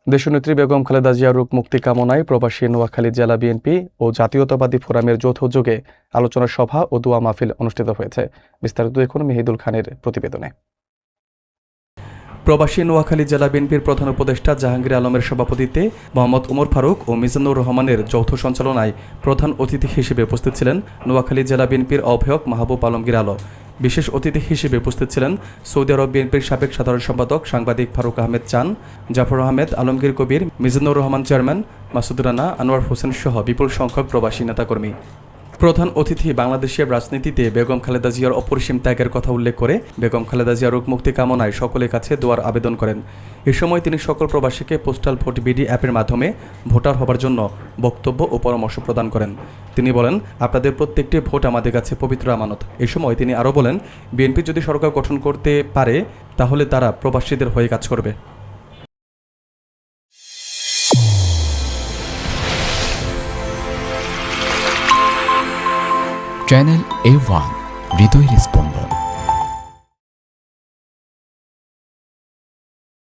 দেশনেত্রী বেগম খালেদা জিয়ার রোগ মুক্তি কামনায় প্রবাসী নোয়াখালী জেলা বিএনপি ও জাতীয়তাবাদী ফোরামের যৌথ উদ্যোগে আলোচনা সভা ও দোয়া মাহফিল অনুষ্ঠিত হয়েছে। বিস্তারিত দেখুন মেহিদুল খানের প্রতিবেদনে। প্রবাসী নোয়াখালী জেলা বিএনপির প্রধান উপদেষ্টা জাহাঙ্গীর আলমের সভাপতিত্বে মোহাম্মদ ওমর ফারুক ও মিজানুর রহমানের যৌথ সঞ্চালনায় প্রধান অতিথি হিসেবে উপস্থিত ছিলেন নোয়াখালী জেলা বিএনপির আহ্বায়ক মাহবুব আলমগীর আলো। বিশেষ অতিথি হিসেবে উপস্থিত ছিলেন সৌদি আরব বিএনপির সাবেক সাধারণ সম্পাদক সাংবাদিক ফারুক আহমেদ চান, জাফর আহমেদ, আলমগীর কবির, মিজানুর রহমান চেয়ারম্যান, মাসুদ রানা, আনোয়ার হোসেন সহ বিপুল সংখ্যক প্রবাসী নেতাকর্মী। প্রধান অতিথি বাংলাদেশের রাজনীতিতে বেগম খালেদা জিয়ার অপরিসীম ত্যাগের কথা উল্লেখ করে বেগম খালেদা জিয়ার রোগ মুক্তি কামনায় সকলের কাছে দোয়ার আবেদন করেন। এ সময় তিনি সকল প্রবাসীকে পোস্টাল ভোট বিডি অ্যাপের মাধ্যমে ভোটার হবার জন্য বক্তব্য ও পরামর্শ প্রদান করেন। তিনি বলেন, আপনাদের প্রত্যেকটি ভোট আমাদের কাছে পবিত্র আমানত। এ সময় তিনি আরও বলেন, বিএনপি যদি সরকার গঠন করতে পারে তাহলে তারা প্রবাসীদের হয়ে কাজ করবে। চ্যানেল A1 হৃদয়ের স্পন্দন।